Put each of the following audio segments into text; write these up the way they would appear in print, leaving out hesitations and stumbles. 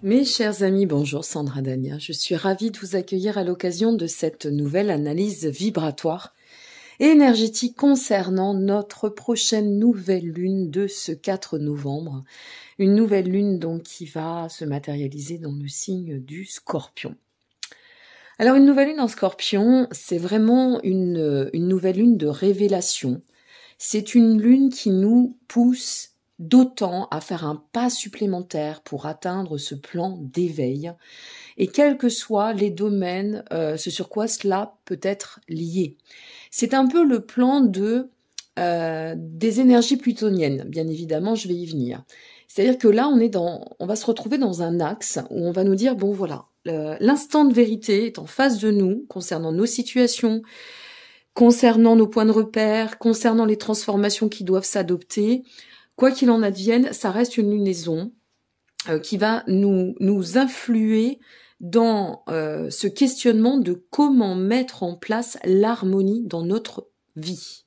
Mes chers amis, bonjour Sandra Dania. Je suis ravie de vous accueillir à l'occasion de cette nouvelle analyse vibratoire et énergétique concernant notre prochaine nouvelle lune de ce 4 novembre. Une nouvelle lune donc qui va se matérialiser dans le signe du Scorpion. Alors une nouvelle lune en Scorpion, c'est vraiment une nouvelle lune de révélation. C'est une lune qui nous pousse d'autant à faire un pas supplémentaire pour atteindre ce plan d'éveil. Et quels que soient les domaines, ce sur quoi cela peut être lié. C'est un peu le plan des énergies plutoniennes. Bien évidemment, je vais y venir. C'est-à-dire que là, on va se retrouver dans un axe où on va nous dire, bon voilà, l'instant de vérité est en face de nous concernant nos situations, concernant nos points de repère, concernant les transformations qui doivent s'adopter. Quoi qu'il en advienne, ça reste une lunaison qui va nous influer dans ce questionnement de comment mettre en place l'harmonie dans notre vie.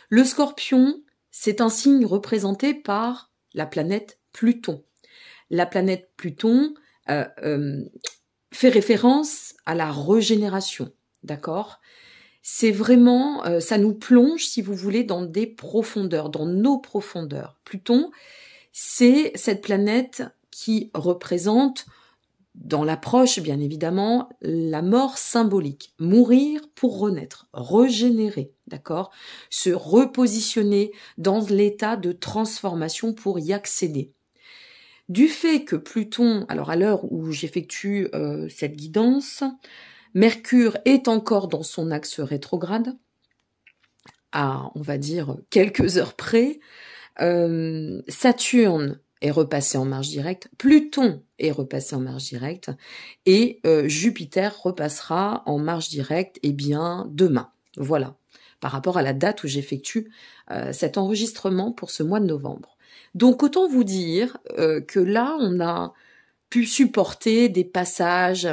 Le Scorpion, c'est un signe représenté par la planète Pluton. La planète Pluton fait référence à la régénération, d'accord ? C'est vraiment, ça nous plonge, si vous voulez, dans des profondeurs, dans nos profondeurs. Pluton, c'est cette planète qui représente, dans l'approche, bien évidemment, la mort symbolique. Mourir pour renaître, régénérer, d'accord ? Se repositionner dans l'état de transformation pour y accéder. Du fait que Pluton, alors à l'heure où j'effectue cette guidance, Mercure est encore dans son axe rétrograde, à, on va dire, quelques heures près. Saturne est repassé en marche directe, Pluton est repassé en marche directe, et Jupiter repassera en marche directe, demain. Voilà, par rapport à la date où j'effectue cet enregistrement pour ce mois de novembre. Donc, autant vous dire que là, on a pu supporter des passages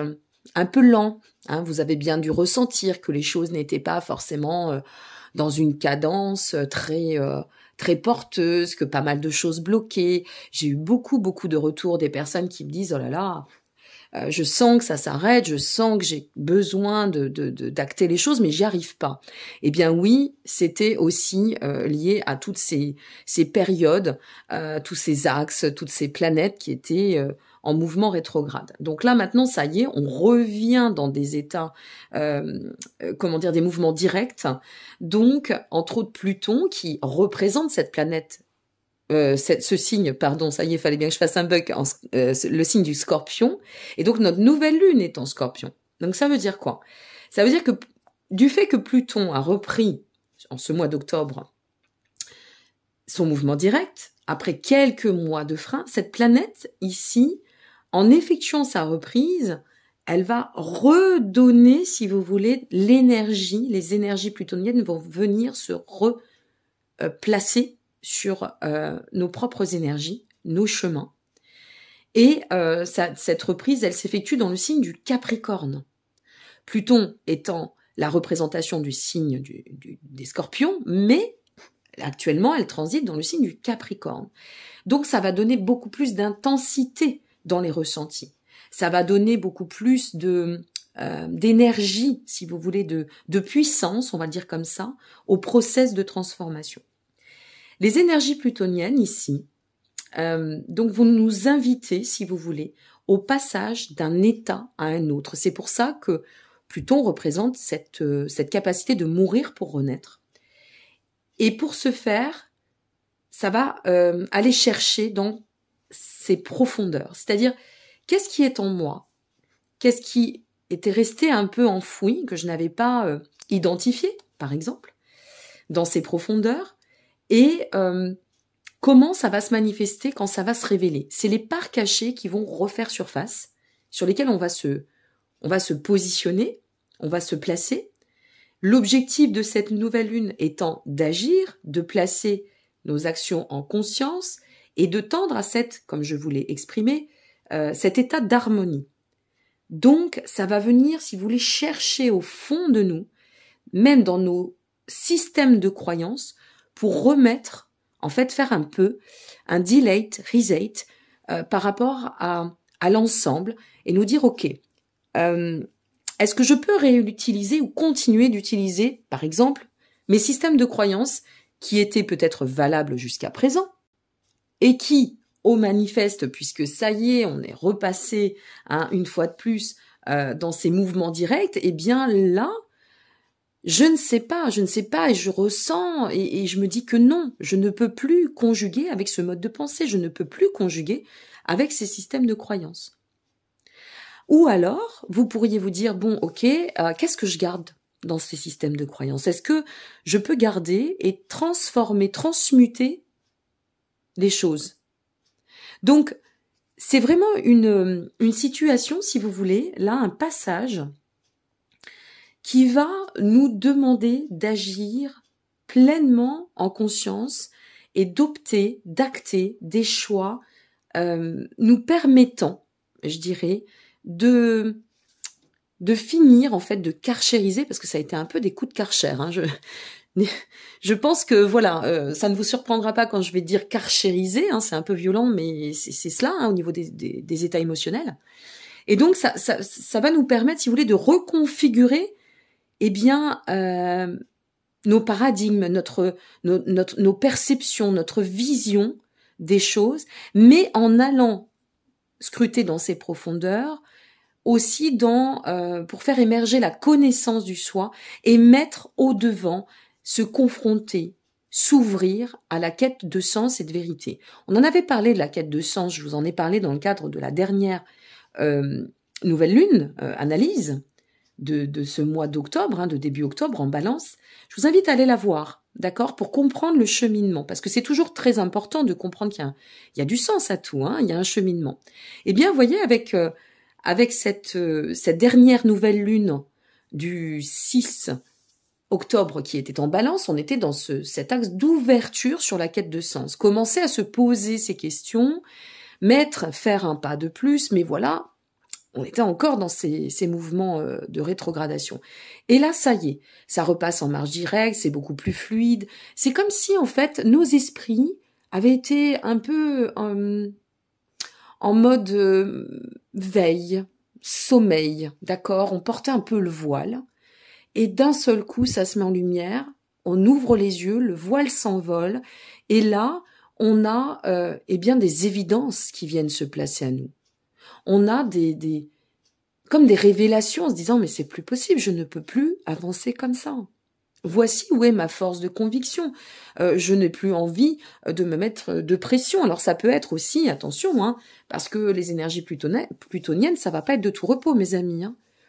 un peu lents. Vous avez bien dû ressentir que les choses n'étaient pas forcément dans une cadence très porteuse, que pas mal de choses bloquaient. J'ai eu beaucoup de retours des personnes qui me disent « Oh là là, je sens que ça s'arrête, je sens que j'ai besoin d'acter les choses, mais j'y arrive pas. » Eh bien oui, c'était aussi lié à toutes ces périodes, tous ces axes, toutes ces planètes qui étaient en mouvement rétrograde. Donc là, maintenant, ça y est, on revient dans des états, des mouvements directs. Donc, entre autres, Pluton, qui représente cette planète, ce signe, pardon, ça y est, il fallait bien que je fasse un bug, le signe du Scorpion. Et donc, notre nouvelle lune est en Scorpion. Donc, ça veut dire quoi ? Ça veut dire que, du fait que Pluton a repris, en ce mois d'octobre, son mouvement direct, après quelques mois de frein, cette planète, ici, en effectuant sa reprise, elle va redonner, si vous voulez, l'énergie. Les énergies plutoniennes vont venir se replacer sur nos propres énergies, nos chemins. Et cette reprise, elle s'effectue dans le signe du Capricorne. Pluton étant la représentation du signe des Scorpions, mais actuellement, elle transite dans le signe du Capricorne. Donc, ça va donner beaucoup plus d'intensité dans les ressentis. Ça va donner beaucoup plus d'énergie, si vous voulez, de puissance, on va dire comme ça, au process de transformation. Les énergies plutoniennes, ici, donc vont nous inviter, si vous voulez, au passage d'un état à un autre. C'est pour ça que Pluton représente cette capacité de mourir pour renaître. Et pour ce faire, ça va aller chercher dans ces profondeurs. C'est-à-dire, qu'est-ce qui est en moi ? Qu'est-ce qui était resté un peu enfoui, que je n'avais pas identifié, par exemple, dans ces profondeurs ? Et comment ça va se manifester quand ça va se révéler ? C'est les parts cachées qui vont refaire surface, sur lesquelles on va se positionner, on va se placer. L'objectif de cette nouvelle lune étant d'agir, de placer nos actions en conscience et de tendre à comme je vous l'ai exprimé, cet état d'harmonie. Donc, ça va venir, si vous voulez, chercher au fond de nous, même dans nos systèmes de croyances, pour remettre, en fait, faire un peu un delete, reset, par rapport à à l'ensemble et nous dire, ok, est-ce que je peux réutiliser ou continuer d'utiliser, par exemple, mes systèmes de croyances qui étaient peut-être valables jusqu'à présent et qui, au manifeste, puisque ça y est, on est repassé une fois de plus dans ces mouvements directs, eh bien là, je ne sais pas, et je ressens, et je me dis que non, je ne peux plus conjuguer avec ce mode de pensée, je ne peux plus conjuguer avec ces systèmes de croyances. Ou alors, vous pourriez vous dire, bon, ok, qu'est-ce que je garde dans ces systèmes de croyances? Est-ce que je peux garder et transformer, transmuter les choses? Donc, c'est vraiment une situation, si vous voulez, là, un passage qui va nous demander d'agir pleinement en conscience et d'opter, d'acter des choix nous permettant, je dirais, de finir, en fait, de karchériser, parce que ça a été un peu des coups de karcher. Je pense que, voilà, ça ne vous surprendra pas quand je vais dire karchériser, c'est un peu violent, mais c'est cela, au niveau des états émotionnels. Et donc, ça va nous permettre, si vous voulez, de reconfigurer eh bien, nos paradigmes, nos perceptions, notre vision des choses, mais en allant scruter dans ces profondeurs, aussi pour faire émerger la connaissance du soi et mettre au devant, se confronter, s'ouvrir à la quête de sens et de vérité. On en avait parlé de la quête de sens, je vous en ai parlé dans le cadre de la dernière nouvelle lune, analyse, de ce mois d'octobre, de début octobre en Balance. Je vous invite à aller la voir, d'accord, pour comprendre le cheminement, parce que c'est toujours très important de comprendre qu'il y a du sens à tout, il y a un cheminement. Eh bien, vous voyez, avec cette dernière nouvelle lune du 6 octobre qui était en Balance, on était dans cet axe d'ouverture sur la quête de sens. Commencer à se poser ces questions, faire un pas de plus, mais voilà, on était encore dans ces mouvements de rétrogradation. Et là, ça y est, ça repasse en marche directe, c'est beaucoup plus fluide. C'est comme si, en fait, nos esprits avaient été un peu en mode veille, sommeil, d'accord? On portait un peu le voile. Et d'un seul coup, ça se met en lumière, on ouvre les yeux, le voile s'envole. Et là, on a eh bien des évidences qui viennent se placer à nous. On a comme des révélations en se disant « mais c'est plus possible, je ne peux plus avancer comme ça. Voici où est ma force de conviction. Je n'ai plus envie de me mettre de pression. » Alors ça peut être aussi, attention, parce que les énergies plutoniennes, ça va pas être de tout repos, mes amis.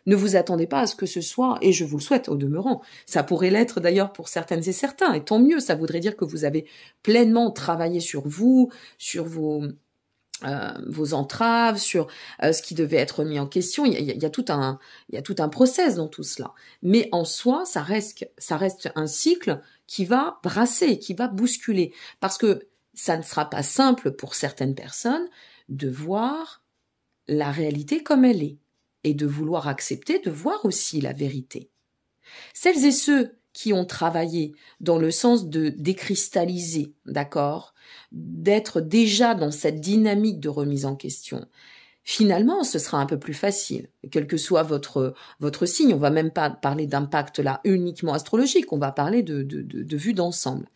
Ne vous attendez pas à ce que ce soit, et je vous le souhaite au demeurant. Ça pourrait l'être d'ailleurs pour certaines et certains, et tant mieux, ça voudrait dire que vous avez pleinement travaillé sur vous, sur vos entraves, sur ce qui devait être mis en question. Il y a tout un process dans tout cela. Mais en soi, ça reste un cycle qui va brasser, qui va bousculer. Parce que ça ne sera pas simple pour certaines personnes de voir la réalité comme elle est et de vouloir accepter de voir aussi la vérité. Celles et ceux qui ont travaillé dans le sens de décristalliser, d'accord, d'être déjà dans cette dynamique de remise en question, finalement, ce sera un peu plus facile, quel que soit votre signe. On va même pas parler d'impact là uniquement astrologique, on va parler de vue d'ensemble.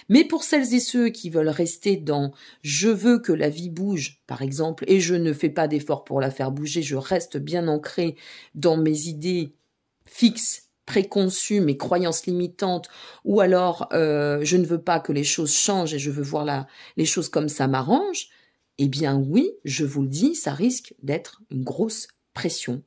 Mais pour celles et ceux qui veulent rester dans « je veux que la vie bouge », par exemple, et je ne fais pas d'effort pour la faire bouger, je reste bien ancré dans mes idées fixes, préconçues, mes croyances limitantes, ou alors je ne veux pas que les choses changent et je veux voir les choses comme ça m'arrange, eh bien oui, je vous le dis, ça risque d'être une grosse pression.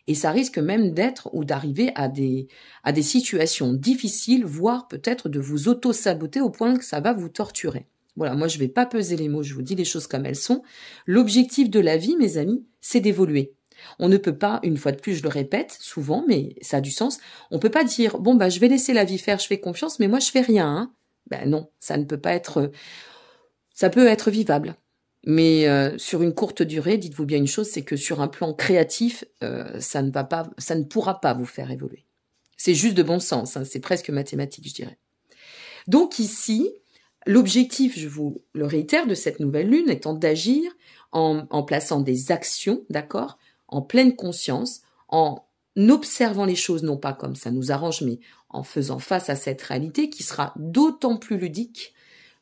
Et ça risque même d'être ou d'arriver à des situations difficiles, voire peut-être de vous auto-saboter au point que ça va vous torturer. Voilà, moi je vais pas peser les mots, je vous dis les choses comme elles sont. L'objectif de la vie, mes amis, c'est d'évoluer. On ne peut pas, une fois de plus, je le répète souvent, mais ça a du sens, on peut pas dire, bon je vais laisser la vie faire, je fais confiance, mais moi je fais rien. Non, ça ne peut pas être... Ça peut être vivable. Mais sur une courte durée, dites-vous bien une chose, c'est que sur un plan créatif, ça ne pourra pas vous faire évoluer. C'est juste de bon sens, c'est presque mathématique, je dirais. Donc ici, l'objectif, je vous le réitère, de cette nouvelle lune étant d'agir en plaçant des actions, d'accord, en pleine conscience, en observant les choses, non pas comme ça nous arrange, mais en faisant face à cette réalité qui sera d'autant plus ludique,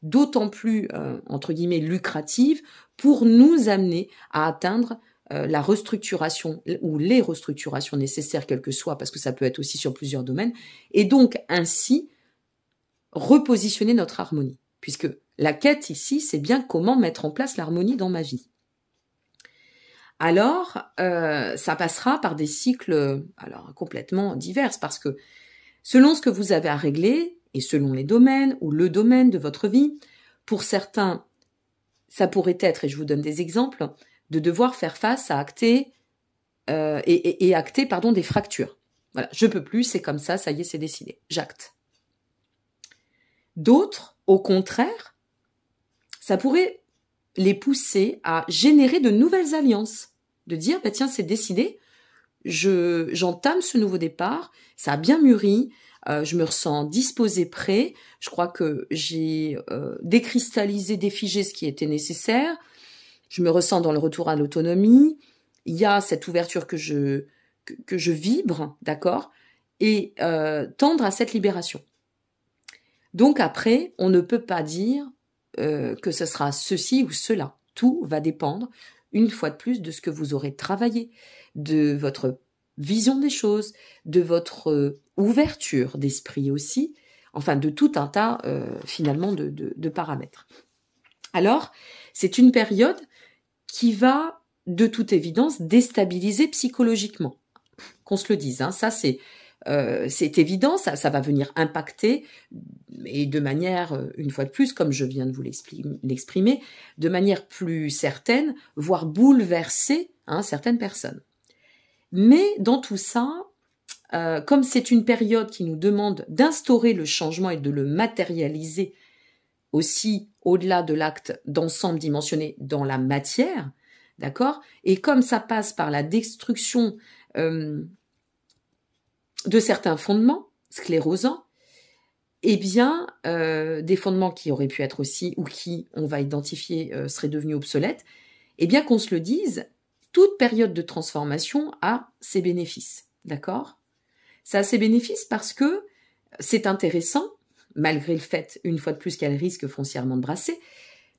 d'autant plus, entre guillemets, lucrative, pour nous amener à atteindre la restructuration ou les restructurations nécessaires, quelles que soient, parce que ça peut être aussi sur plusieurs domaines, et donc ainsi repositionner notre harmonie. Puisque la quête ici, c'est bien comment mettre en place l'harmonie dans ma vie. Alors, ça passera par des cycles complètement divers, parce que selon ce que vous avez à régler, et selon les domaines ou le domaine de votre vie, pour certains, ça pourrait être, et je vous donne des exemples, de devoir faire face à acter des fractures. Voilà, je peux plus, c'est comme ça y est, c'est décidé, j'acte. D'autres, au contraire, ça pourrait les pousser à générer de nouvelles alliances, de dire, bah tiens, c'est décidé, j'entame ce nouveau départ, ça a bien mûri, je me ressens disposé, prêt, je crois que j'ai décristallisé, défigé ce qui était nécessaire, je me ressens dans le retour à l'autonomie, il y a cette ouverture que je vibre, d'accord, et tendre à cette libération. Donc après, on ne peut pas dire que ce sera ceci ou cela. Tout va dépendre, une fois de plus, de ce que vous aurez travaillé, de votre vision des choses, de votre ouverture d'esprit aussi, enfin de tout un tas finalement de paramètres. Alors, c'est une période qui va, de toute évidence, déstabiliser psychologiquement. Qu'on se le dise, hein, ça c'est évident, ça va venir impacter, et de manière, une fois de plus, comme je viens de vous l'exprimer, de manière plus certaine, voire bouleverser certaines personnes. Mais dans tout ça, comme c'est une période qui nous demande d'instaurer le changement et de le matérialiser aussi au-delà de l'acte d'ensemble dimensionné dans la matière, d'accord ? Et comme ça passe par la destruction de certains fondements sclérosants, eh bien, des fondements qui auraient pu être aussi, ou qui, on va identifier, seraient devenus obsolètes, eh bien qu'on se le dise, toute période de transformation a ses bénéfices, d'accord ? Ça a ses bénéfices parce que c'est intéressant, malgré le fait, une fois de plus, qu'elle risque foncièrement de brasser,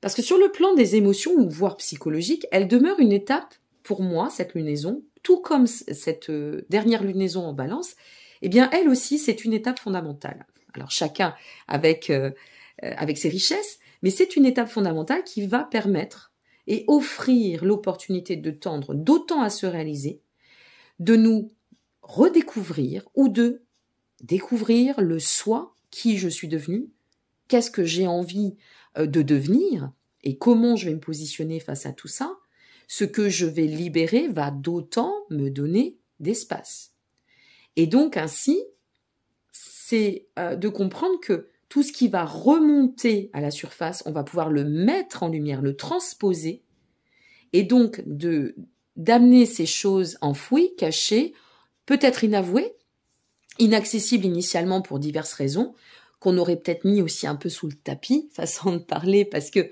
parce que sur le plan des émotions, ou voire psychologique, elle demeure une étape, pour moi, cette lunaison, tout comme cette dernière lunaison en balance, eh bien, elle aussi, c'est une étape fondamentale. Alors, chacun avec ses richesses, mais c'est une étape fondamentale qui va permettre et offrir l'opportunité de tendre d'autant à se réaliser, de nous redécouvrir ou de découvrir le soi, qui je suis devenue, qu'est-ce que j'ai envie de devenir et comment je vais me positionner face à tout ça. Ce que je vais libérer va d'autant me donner d'espace. Et donc ainsi, c'est de comprendre que tout ce qui va remonter à la surface, on va pouvoir le mettre en lumière, le transposer, et donc d'amener ces choses enfouies, cachées, peut-être inavouées, inaccessibles initialement pour diverses raisons, qu'on aurait peut-être mis aussi un peu sous le tapis, façon de parler, parce que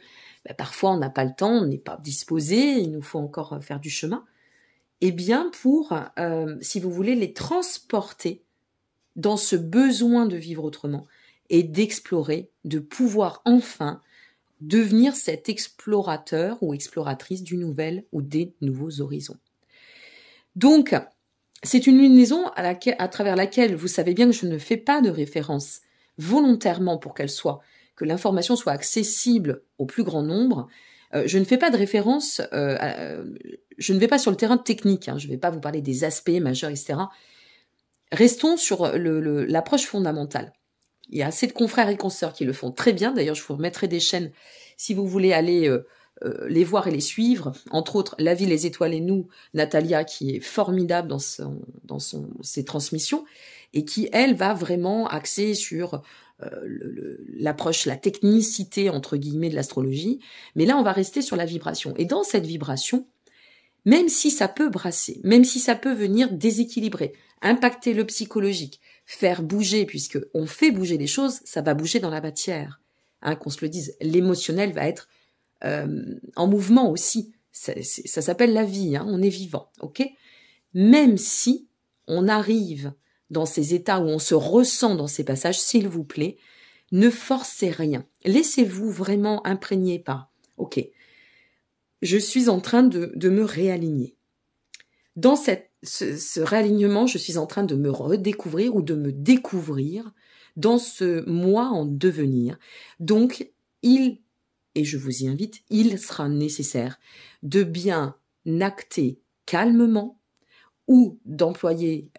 parfois on n'a pas le temps, on n'est pas disposé, il nous faut encore faire du chemin, et bien pour, si vous voulez, les transporter dans ce besoin de vivre autrement et d'explorer, de pouvoir enfin devenir cet explorateur ou exploratrice du nouvel ou des nouveaux horizons. Donc, c'est une lunaison à travers laquelle vous savez bien que je ne fais pas de référence volontairement pour que l'information soit accessible au plus grand nombre. Je ne fais pas de référence, je ne vais pas sur le terrain technique, je ne vais pas vous parler des aspects majeurs, etc. Restons sur l'approche fondamentale. Il y a assez de confrères et consoeurs qui le font très bien. D'ailleurs, je vous remettrai des chaînes si vous voulez aller les voir et les suivre. Entre autres, La vie, les étoiles et nous, Natalia, qui est formidable dans ses transmissions et qui, elle, va vraiment axer sur l'approche, la technicité, entre guillemets, de l'astrologie. Mais là, on va rester sur la vibration. Et dans cette vibration, même si ça peut brasser, même si ça peut venir déséquilibrer, impacter le psychologique, faire bouger, puisque on fait bouger les choses, ça va bouger dans la matière. Qu'on se le dise, l'émotionnel va être en mouvement aussi. Ça s'appelle la vie, hein, on est vivant, ok? Même si on arrive dans ces états où on se ressent dans ces passages, s'il vous plaît, ne forcez rien. Laissez-vous vraiment imprégner par, ok, je suis en train de me réaligner. Dans ce réalignement, je suis en train de me redécouvrir ou de me découvrir dans ce moi en devenir. Donc, et je vous y invite, il sera nécessaire de bien acter calmement ou d'employer,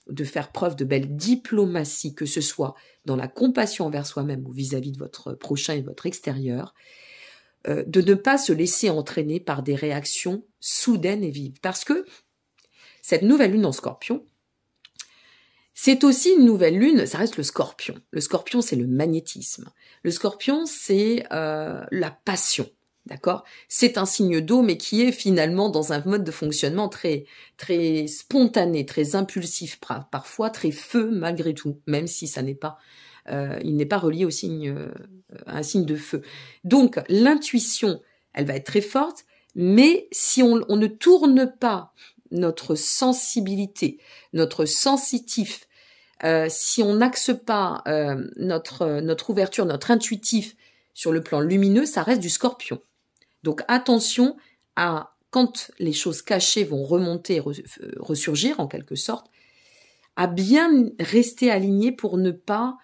de faire preuve de belle diplomatie, que ce soit dans la compassion envers soi-même ou vis-à-vis de votre prochain et de votre extérieur, de ne pas se laisser entraîner par des réactions soudaines et vives. Parce que cette nouvelle lune en Scorpion, c'est aussi une nouvelle lune, ça reste le Scorpion. Le Scorpion, c'est le magnétisme. Le Scorpion, c'est la passion, d'accord? C'est un signe d'eau, mais qui est finalement dans un mode de fonctionnement très, très spontané, très impulsif, parfois très feu malgré tout, même si ça n'est pas, il n'est pas relié au signe, à un signe de feu. Donc, l'intuition, elle va être très forte, mais si on ne tourne pas notre sensibilité, notre sensitif, si on n'axe pas notre ouverture, notre intuitif sur le plan lumineux, ça reste du Scorpion. Donc attention à, quand les choses cachées vont remonter, ressurgir en quelque sorte, à bien rester aligné pour ne pas,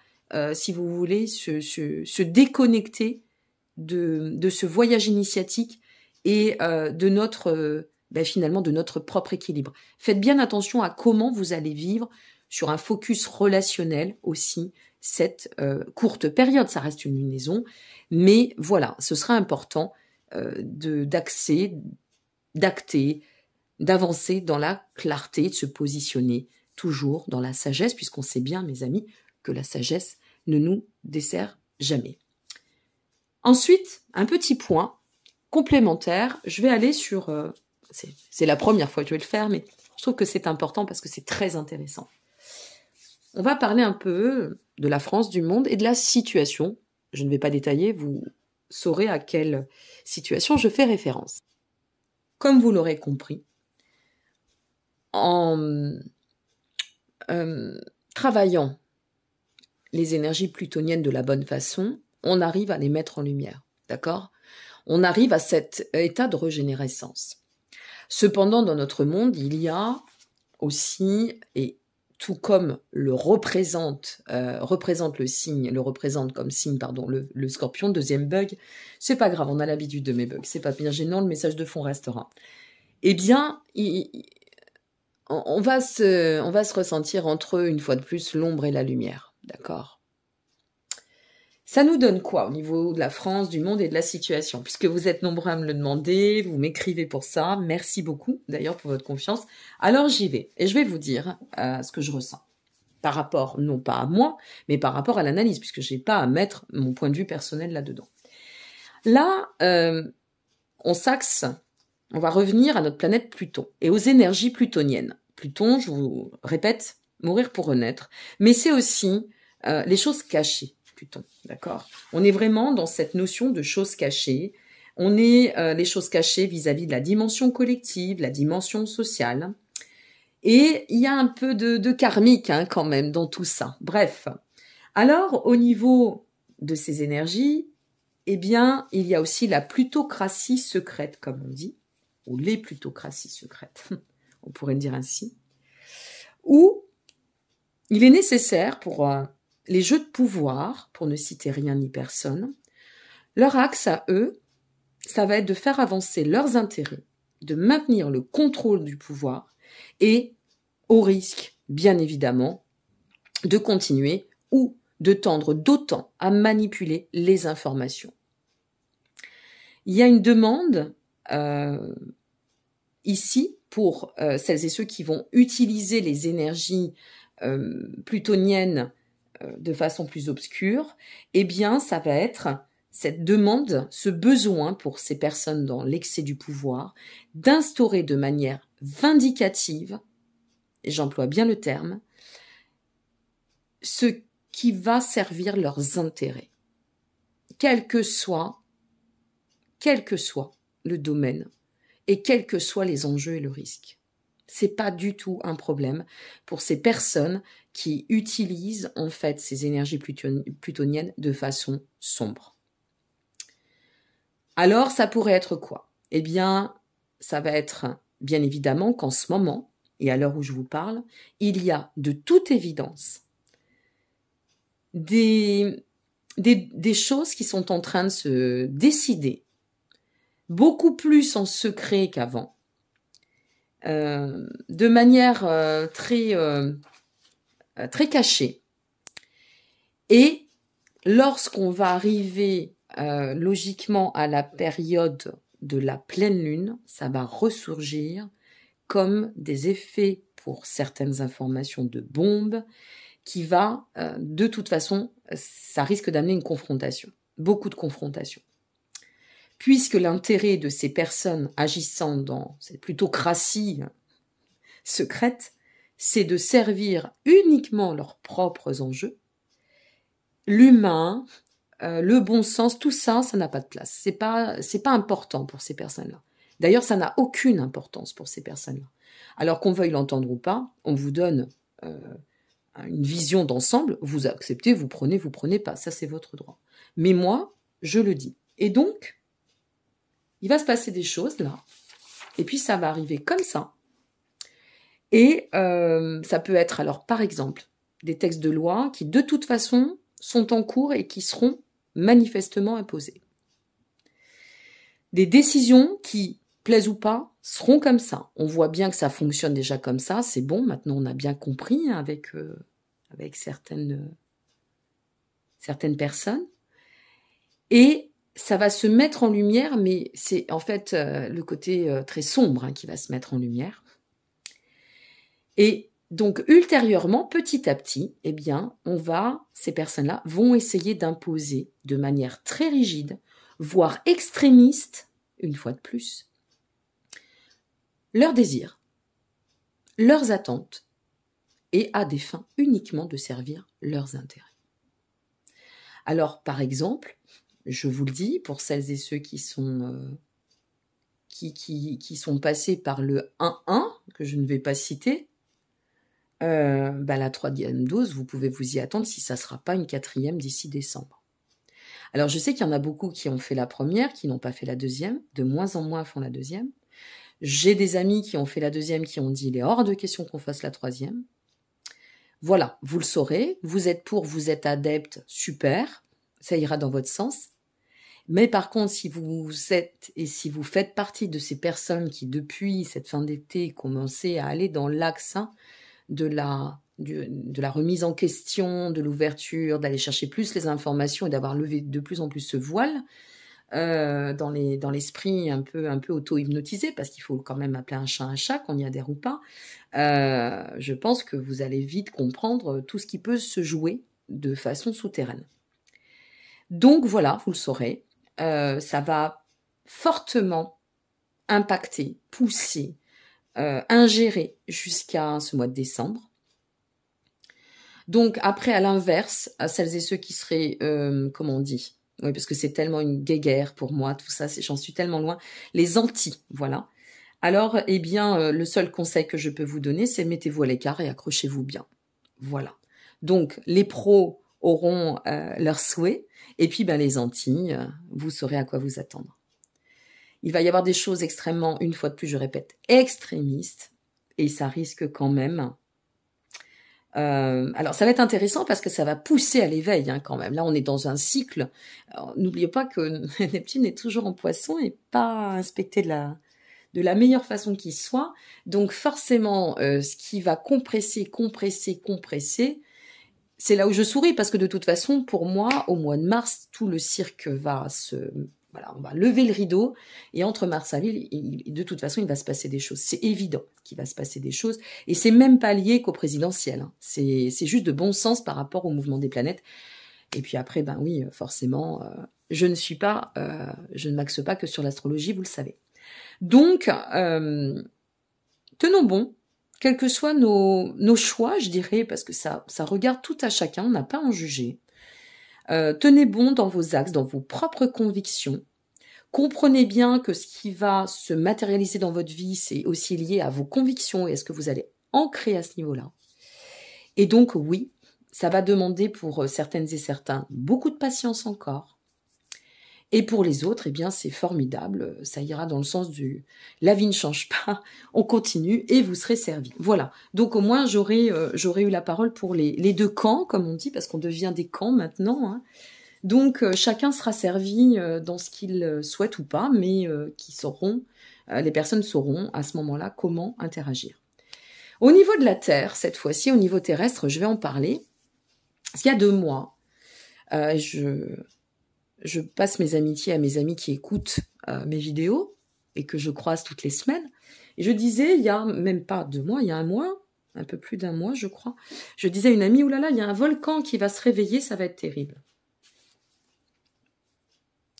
si vous voulez, se déconnecter de ce voyage initiatique et de notre... finalement de notre propre équilibre. Faites bien attention à comment vous allez vivre sur un focus relationnel aussi cette courte période. Ça reste une lunaison, mais voilà, ce sera important d'acter, d'avancer dans la clarté, de se positionner toujours dans la sagesse, puisqu'on sait bien, mes amis, que la sagesse ne nous dessert jamais. Ensuite, un petit point complémentaire, je vais aller sur... c'est la première fois que je vais le faire, mais je trouve que c'est important parce que c'est très intéressant. On va parler un peu de la France, du monde et de la situation. Je ne vais pas détailler, vous saurez à quelle situation je fais référence. Comme vous l'aurez compris, en travaillant les énergies plutoniennes de la bonne façon, on arrive à les mettre en lumière, d'accord ? On arrive à cet état de régénérescence. Cependant, dans notre monde, il y a aussi, et tout comme le représente le signe, le Scorpion, deuxième bug, c'est pas grave, on a l'habitude de mes bugs, c'est pas bien gênant, le message de fond restera. Eh bien, on va se ressentir entre eux, une fois de plus, l'ombre et la lumière, d'accord ? Ça nous donne quoi au niveau de la France, du monde et de la situation? Puisque vous êtes nombreux à me le demander, vous m'écrivez pour ça, merci beaucoup d'ailleurs pour votre confiance. Alors j'y vais et je vais vous dire ce que je ressens. Par rapport, non pas à moi, mais par rapport à l'analyse, puisque je n'ai pas à mettre mon point de vue personnel là-dedans. Là, on s'axe, on va revenir à notre planète Pluton et aux énergies plutoniennes. Pluton, je vous répète, mourir pour renaître, mais c'est aussi les choses cachées. Pluton, d'accord ? On est vraiment dans cette notion de choses cachées. On est les choses cachées vis-à-vis de la dimension collective, la dimension sociale. Et il y a un peu de karmique quand même dans tout ça. Bref. Alors, au niveau de ces énergies, eh bien, il y a aussi la plutocratie secrète, comme on dit, ou les plutocraties secrètes, on pourrait le dire ainsi, où il est nécessaire pour... les jeux de pouvoir, pour ne citer rien ni personne, leur axe à eux, ça va être de faire avancer leurs intérêts, de maintenir le contrôle du pouvoir et, au risque, bien évidemment, de continuer ou de tendre d'autant à manipuler les informations. Il y a une demande ici pour celles et ceux qui vont utiliser les énergies plutoniennes de façon plus obscure, eh bien, ça va être cette demande, ce besoin pour ces personnes dans l'excès du pouvoir, d'instaurer de manière vindicative, et j'emploie bien le terme, ce qui va servir leurs intérêts, quel que soit le domaine et quels que soient les enjeux et le risque. C'est pas du tout un problème pour ces personnes qui utilisent en fait ces énergies plutoniennes de façon sombre. Alors, ça pourrait être quoi? Eh bien, ça va être bien évidemment qu'en ce moment, et à l'heure où je vous parle, il y a de toute évidence des choses qui sont en train de se décider, beaucoup plus en secret qu'avant, de manière très cachée. Et lorsqu'on va arriver logiquement à la période de la pleine lune, ça va ressurgir comme des effets pour certaines informations de bombes qui va, de toute façon, ça risque d'amener une confrontation, beaucoup de confrontations. Puisque l'intérêt de ces personnes agissant dans cette plutocratie secrète, c'est de servir uniquement leurs propres enjeux. L'humain, le bon sens, tout ça, ça n'a pas de place. C'est pas important pour ces personnes-là. D'ailleurs, ça n'a aucune importance pour ces personnes-là. Alors qu'on veuille l'entendre ou pas, on vous donne une vision d'ensemble, vous acceptez, vous prenez pas, ça c'est votre droit. Mais moi, je le dis. Et donc, il va se passer des choses là, et puis ça va arriver comme ça. Et ça peut être alors, par exemple, des textes de loi qui de toute façon sont en cours et qui seront manifestement imposés. Des décisions qui, plaisent ou pas, seront comme ça. On voit bien que ça fonctionne déjà comme ça, c'est bon, maintenant on a bien compris avec certaines personnes. Et ça va se mettre en lumière, mais c'est en fait le côté très sombre qui va se mettre en lumière. Et donc ultérieurement, petit à petit, eh bien, ces personnes-là vont essayer d'imposer de manière très rigide, voire extrémiste, une fois de plus, leurs désirs, leurs attentes, et à des fins uniquement de servir leurs intérêts. Alors, par exemple, je vous le dis, pour celles et ceux qui sont passés par le 1-1, que je ne vais pas citer, la 3e dose, vous pouvez vous y attendre si ça ne sera pas une 4e d'ici décembre. Alors, je sais qu'il y en a beaucoup qui ont fait la première, qui n'ont pas fait la 2e, de moins en moins font la 2e. J'ai des amis qui ont fait la 2e, qui ont dit il est hors de question qu'on fasse la 3e. Voilà, vous le saurez, vous êtes adepte, super, ça ira dans votre sens. Mais par contre, si vous faites partie de ces personnes qui, depuis cette fin d'été, commençaient à aller dans l'axe de la remise en question, de l'ouverture, d'aller chercher plus les informations et d'avoir levé de plus en plus ce voile dans l'esprit un peu auto-hypnotisé, parce qu'il faut quand même appeler un chat, qu'on y adhère ou pas, je pense que vous allez vite comprendre tout ce qui peut se jouer de façon souterraine. Donc voilà, vous le saurez, ça va fortement impacter, pousser, ingérer jusqu'à ce mois de décembre. Donc après, à l'inverse, à celles et ceux qui seraient, comment on dit, oui, parce que c'est tellement une guéguerre pour moi, tout ça, j'en suis tellement loin, les anti, voilà. Alors, eh bien, le seul conseil que je peux vous donner, c'est mettez-vous à l'écart et accrochez-vous bien. Voilà. Donc, les pros auront leurs souhaits, et puis les anti, vous saurez à quoi vous attendre. Il va y avoir des choses extrêmement, une fois de plus, je répète, extrémistes, et ça risque quand même. Alors, ça va être intéressant parce que ça va pousser à l'éveil quand même. Là, on est dans un cycle. N'oubliez pas que Neptune est toujours en Poisson et pas inspecté de la meilleure façon qui soit. Donc, forcément, ce qui va compresser, c'est là où je souris parce que de toute façon, pour moi, au mois de mars, tout le cirque va on va lever le rideau et entre mars et avril, de toute façon, il va se passer des choses. C'est évident qu'il va se passer des choses et c'est même pas lié qu'au présidentiel. C'est juste de bon sens par rapport au mouvement des planètes. Et puis après, oui, forcément, je ne m'axe pas que sur l'astrologie, vous le savez. Donc, tenons bon, quels que soient nos choix, je dirais, parce que ça regarde tout à chacun, on n'a pas à en juger. Tenez bon dans vos axes, dans vos propres convictions. Comprenez bien que ce qui va se matérialiser dans votre vie, c'est aussi lié à vos convictions et à ce que vous allez ancrer à ce niveau-là. Et donc, oui, ça va demander pour certaines et certains beaucoup de patience encore. Et pour les autres, eh bien, c'est formidable. Ça ira dans le sens du « la vie ne change pas, on continue et vous serez servi ». Voilà. Donc, au moins, j'aurais eu la parole pour les deux camps, comme on dit, parce qu'on devient des camps maintenant. Hein. Donc, chacun sera servi dans ce qu'il souhaite ou pas, mais les personnes sauront à ce moment-là comment interagir. Au niveau de la Terre, cette fois-ci, au niveau terrestre, je vais en parler. Parce qu'il y a 2 mois, je passe mes amitiés à mes amis qui écoutent mes vidéos et que je croise toutes les semaines. Et je disais, il y a même pas 2 mois, il y a 1 mois, un peu plus d'1 mois, je crois, je disais à une amie, oulala, il y a un volcan qui va se réveiller, ça va être terrible.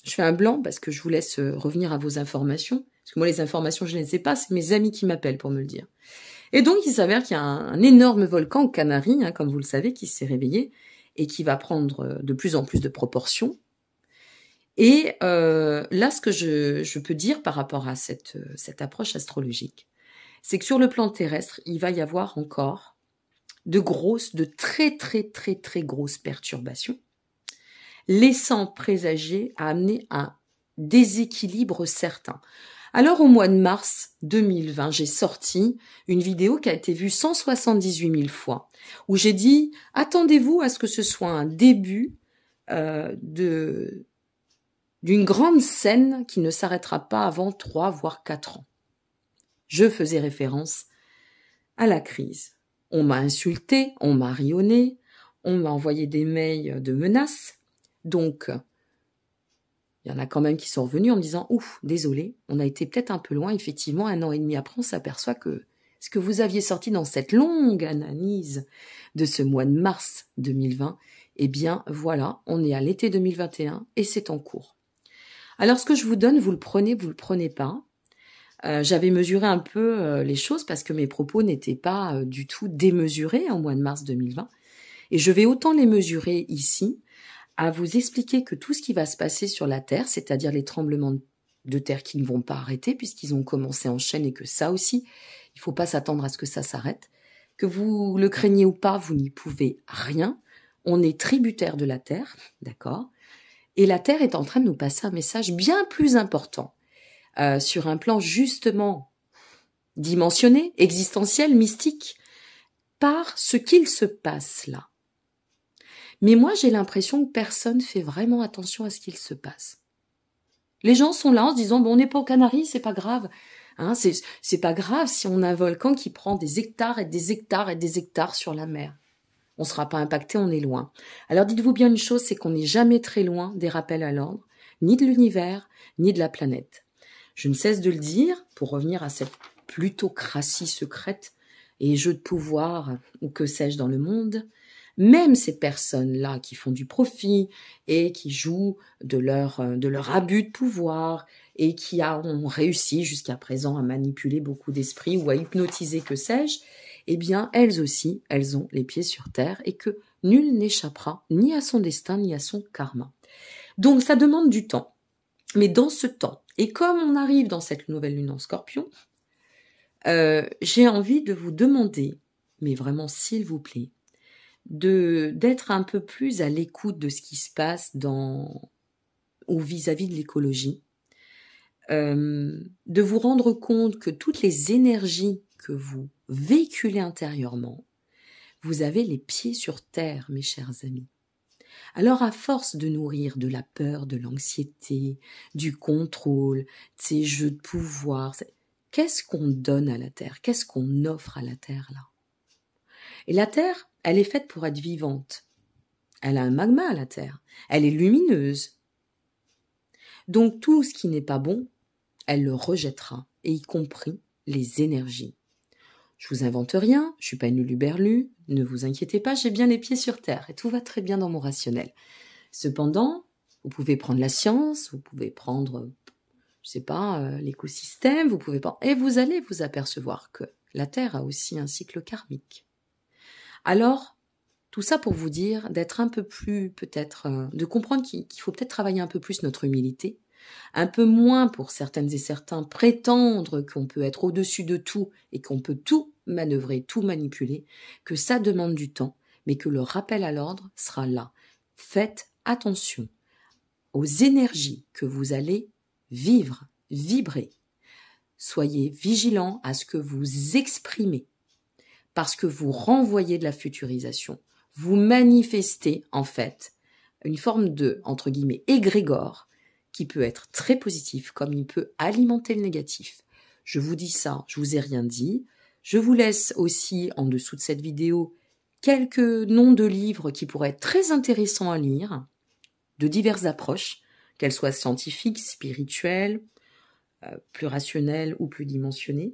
Je fais un blanc parce que je vous laisse revenir à vos informations. Parce que moi, les informations, je ne les ai pas, c'est mes amis qui m'appellent pour me le dire. Et donc, il s'avère qu'il y a un énorme volcan aux Canaries, hein, comme vous le savez, qui s'est réveillé et qui va prendre de plus en plus de proportions. Et là, ce que je peux dire par rapport à cette approche astrologique, c'est que sur le plan terrestre, il va y avoir encore de très, très, très, très grosses perturbations, laissant présager à amener un déséquilibre certain. Alors, au mois de mars 2020, j'ai sorti une vidéo qui a été vue 178 000 fois, où j'ai dit « Attendez-vous à ce que ce soit un début d'une grande scène qui ne s'arrêtera pas avant 3 voire 4 ans. » Je faisais référence à la crise. On m'a insulté, on m'a rionné, on m'a envoyé des mails de menaces. Donc, il y en a quand même qui sont revenus en me disant « Ouf, désolé, on a été peut-être un peu loin. » Effectivement, 1 an et demi après, on s'aperçoit que ce que vous aviez sorti dans cette longue analyse de ce mois de mars 2020, eh bien, voilà, on est à l'été 2021 et c'est en cours. Alors, ce que je vous donne, vous le prenez pas. J'avais mesuré un peu les choses parce que mes propos n'étaient pas du tout démesurés en mois de mars 2020. Et je vais autant les mesurer ici, à vous expliquer que tout ce qui va se passer sur la Terre, c'est-à-dire les tremblements de terre qui ne vont pas arrêter puisqu'ils ont commencé en chaîne et que ça aussi, il ne faut pas s'attendre à ce que ça s'arrête. Que vous le craignez ou pas, vous n'y pouvez rien. On est tributaire de la Terre, d'accord ? Et la Terre est en train de nous passer un message bien plus important, sur un plan justement dimensionné, existentiel, mystique, par ce qu'il se passe là. Mais moi, j'ai l'impression que personne fait vraiment attention à ce qu'il se passe. Les gens sont là en se disant, bon, on n'est pas aux Canaries, c'est pas grave. Hein, c'est pas grave si on a un volcan qui prend des hectares et des hectares et des hectares sur la mer. On ne sera pas impacté, on est loin. Alors dites-vous bien une chose, c'est qu'on n'est jamais très loin des rappels à l'ordre, ni de l'univers, ni de la planète. Je ne cesse de le dire, pour revenir à cette plutocratie secrète et jeux de pouvoir, ou que sais-je dans le monde, même ces personnes-là qui font du profit et qui jouent de leur abus de pouvoir et qui ont réussi jusqu'à présent à manipuler beaucoup d'esprits ou à hypnotiser que sais-je, eh bien, elles aussi, elles ont les pieds sur terre et que nul n'échappera ni à son destin ni à son karma. Donc, ça demande du temps. Mais dans ce temps, et comme on arrive dans cette nouvelle lune en Scorpion, j'ai envie de vous demander, mais vraiment s'il vous plaît, d'être un peu plus à l'écoute de ce qui se passe ou vis-à-vis de l'écologie, de vous rendre compte que toutes les énergies que vous véhiculez intérieurement, vous avez les pieds sur terre, mes chers amis. Alors, à force de nourrir de la peur, de l'anxiété, du contrôle, de ces jeux de pouvoir, qu'est-ce qu'on donne à la Terre? Qu'est-ce qu'on offre à la Terre, là? Et la Terre, elle est faite pour être vivante. Elle a un magma à la Terre. Elle est lumineuse. Donc, tout ce qui n'est pas bon, elle le rejettera, et y compris les énergies. Je vous invente rien, je suis pas une luluberlu, ne vous inquiétez pas, j'ai bien les pieds sur terre, et tout va très bien dans mon rationnel. Cependant, vous pouvez prendre la science, vous pouvez prendre, je sais pas, l'écosystème, et vous allez vous apercevoir que la Terre a aussi un cycle karmique. Alors, tout ça pour vous dire d'être un peu plus, peut-être, de comprendre qu'il faut peut-être travailler un peu plus notre humilité, un peu moins pour certaines et certains prétendre qu'on peut être au-dessus de tout et qu'on peut tout manœuvrer, tout manipuler, que ça demande du temps, mais que le rappel à l'ordre sera là. Faites attention aux énergies que vous allez vivre, vibrer. Soyez vigilants à ce que vous exprimez, parce que vous renvoyez de la futurisation. Vous manifestez, en fait, une forme de, entre guillemets, égrégore, qui peut être très positif, comme il peut alimenter le négatif. Je vous dis ça, je vous ai rien dit. Je vous laisse aussi, en dessous de cette vidéo, quelques noms de livres qui pourraient être très intéressants à lire, de diverses approches, qu'elles soient scientifiques, spirituelles, plus rationnelles ou plus dimensionnées.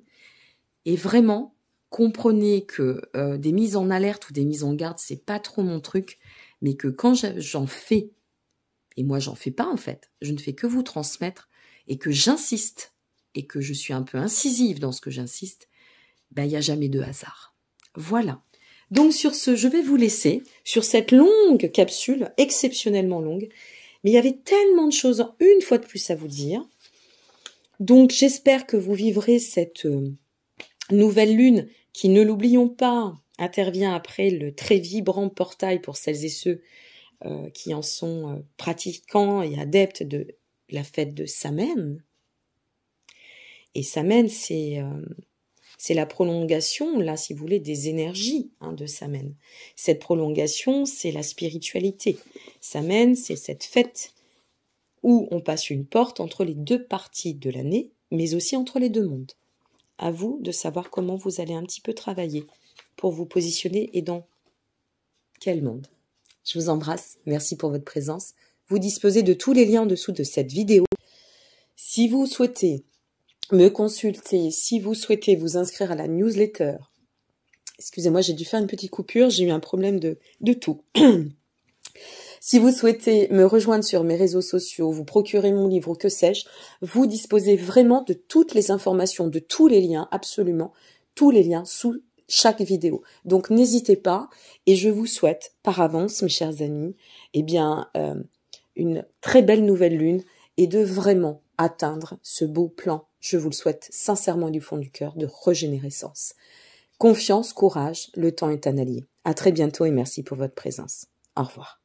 Et vraiment, comprenez que des mises en alerte ou des mises en garde, c'est pas trop mon truc, mais que quand j'en fais, et moi j'en fais pas en fait, je ne fais que vous transmettre, et que j'insiste, et que je suis un peu incisive dans ce que j'insiste, ben il n'y a jamais de hasard. Voilà. Donc sur ce, je vais vous laisser sur cette longue capsule, exceptionnellement longue, mais il y avait tellement de choses, une fois de plus, à vous dire. Donc j'espère que vous vivrez cette nouvelle lune qui, ne l'oublions pas, intervient après le très vibrant portail pour celles et ceux qui en sont pratiquants et adeptes de la fête de Samhain. Et Samhain, c'est la prolongation, là, si vous voulez, des énergies de Samhain. Cette prolongation, c'est la spiritualité. Samhain, c'est cette fête où on passe une porte entre les deux parties de l'année, mais aussi entre les deux mondes. À vous de savoir comment vous allez un petit peu travailler pour vous positionner et dans quel monde. Je vous embrasse, merci pour votre présence. Vous disposez de tous les liens en dessous de cette vidéo. Si vous souhaitez me consulter, si vous souhaitez vous inscrire à la newsletter, excusez-moi, j'ai dû faire une petite coupure, j'ai eu un problème de tout. Si vous souhaitez me rejoindre sur mes réseaux sociaux, vous procurer mon livre ou que sais-je, vous disposez vraiment de toutes les informations, de tous les liens, absolument tous les liens sous chaque vidéo. Donc n'hésitez pas et je vous souhaite par avance, mes chers amis, une très belle nouvelle lune et de vraiment atteindre ce beau plan, je vous le souhaite sincèrement du fond du cœur, de régénérescence. Confiance, courage, le temps est un allié. À très bientôt et merci pour votre présence. Au revoir.